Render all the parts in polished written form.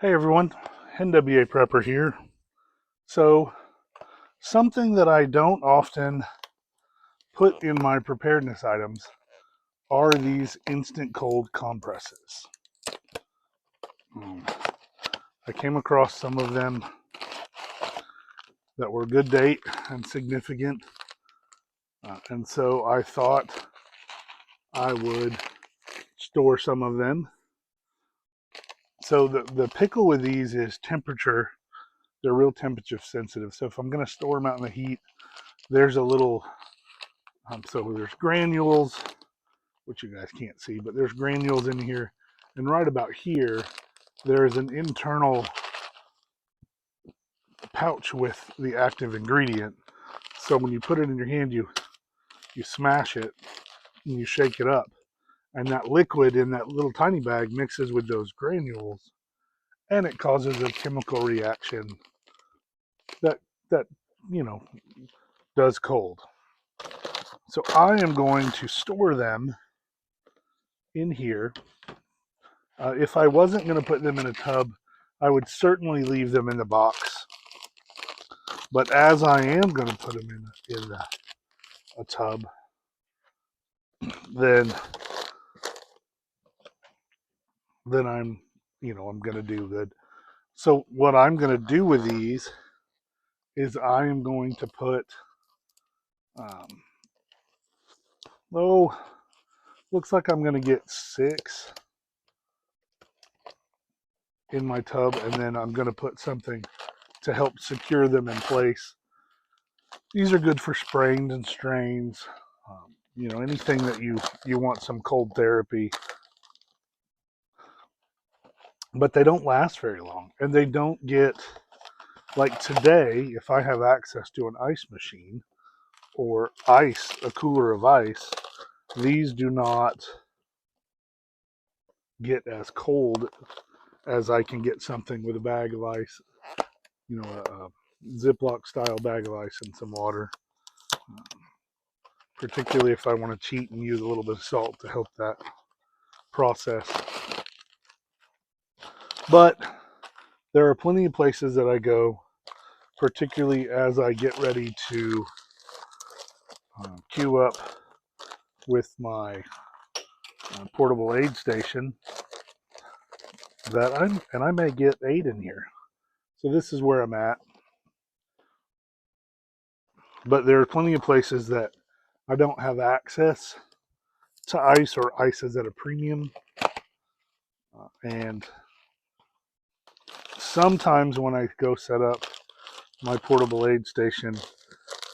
Hey everyone, NWA Prepper here. So, something that I don't often put in my preparedness items are these instant cold compresses. I came across some of them that were good date and significant, and so I thought I would store some of them. So, the pickle with these is temperature. They're real temperature sensitive. So, if I'm going to store them out in the heat, there's a little, so there's granules, which you guys can't see, but there's granules in here. And right about here, there's an internal pouch with the active ingredient. So when you put it in your hand, you smash it and you shake it up. And that liquid in that little tiny bag mixes with those granules and it causes a chemical reaction that that you know does cold. So I am going to store them in here. If I wasn't going to put them in a tub, I would certainly leave them in the box. But as I am going to put them in a tub, then I'm going to do good. So what I'm going to do with these is I am going to put oh, looks like I'm going to get 6 in my tub, and then I'm going to put something to help secure them in place. These are good for sprains and strains. Anything that you want some cold therapy, but they don't last very long, and they don't get, like today, if I have access to an ice machine or a cooler of ice, these do not get as cold as I can get something with a bag of ice, a Ziploc style bag of ice and some water, particularly if I want to cheat and use a little bit of salt to help that process. But there are plenty of places that I go, particularly as I get ready to queue up with my portable aid station, I may get aid in here. So this is where I'm at. But there are plenty of places that I don't have access to ice, or ice is at a premium. And sometimes when I go set up my portable aid station,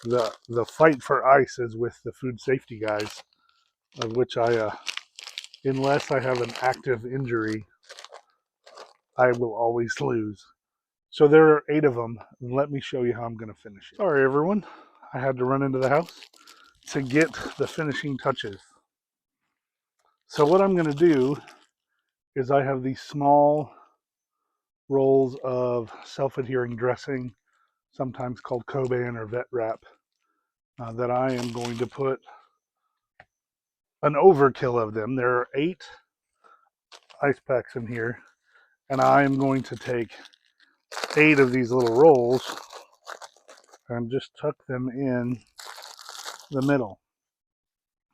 the fight for ice is with the food safety guys, of which unless I have an active injury, I will always lose. So there are 8 of them, and let me show you how I'm going to finish it. Sorry everyone, I had to run into the house to get the finishing touches. So what I'm going to do is I have these small rolls of self-adhering dressing, sometimes called Coban or vet wrap, that I am going to put an overkill of them. There are 8 ice packs in here, and I am going to take 8 of these little rolls and just tuck them in the middle,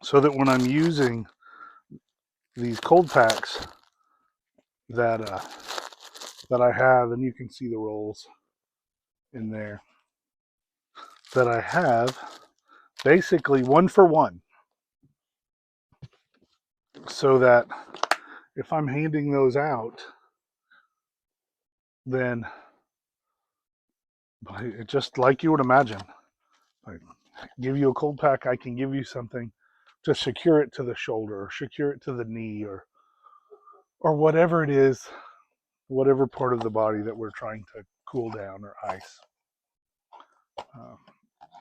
so that when I'm using these cold packs that I have, and you can see the rolls in there, that I have basically 1 for 1, so that if I'm handing those out, then just like you would imagine, I give you a cold pack, I can give you something to secure it to the shoulder, or secure it to the knee, or whatever it is, whatever part of the body that we're trying to cool down or ice.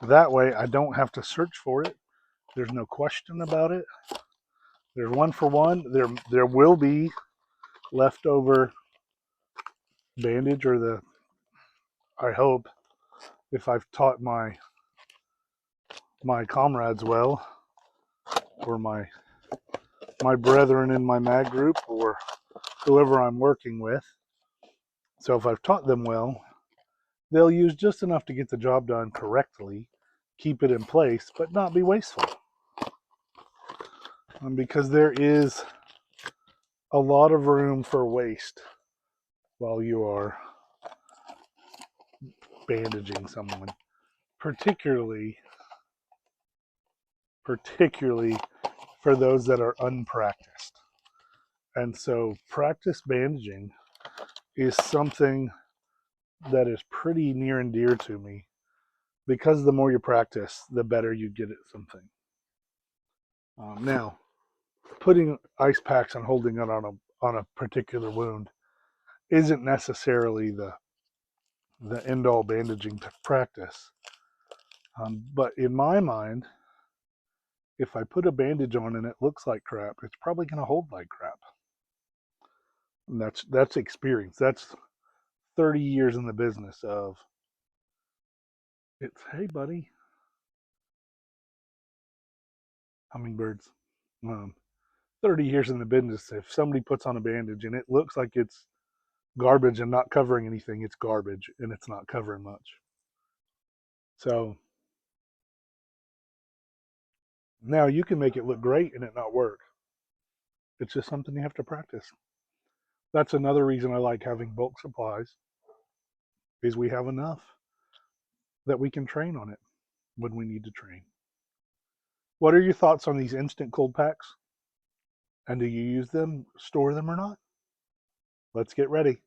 That way I don't have to search for it. There's no question about it. There's 1 for 1. There will be leftover bandage, or I hope, if I've taught my comrades well, or my brethren in my mag group, or whoever I'm working with, So if I've taught them well, they'll use just enough to get the job done correctly, keep it in place, but not be wasteful. Because there is a lot of room for waste while you are bandaging someone, particularly for those that are unpracticed. And so practice bandaging is something that is pretty near and dear to me, because the more you practice, the better you get at something. Now, putting ice packs and holding it on a particular wound isn't necessarily the end all bandaging to practice. But in my mind, if I put a bandage on and it looks like crap, it's probably going to hold like crap. And that's experience. That's 30 years in the business of it's, hey buddy, hummingbirds. 30 years in the business. If somebody puts on a bandage and it looks like it's garbage and not covering anything, it's garbage and it's not covering much. So now you can make it look great and it not work. It's just something you have to practice. That's another reason I like having bulk supplies, is we have enough that we can train on it when we need to train. What are your thoughts on these instant cold packs? And do you use them, store them, or not? Let's get ready.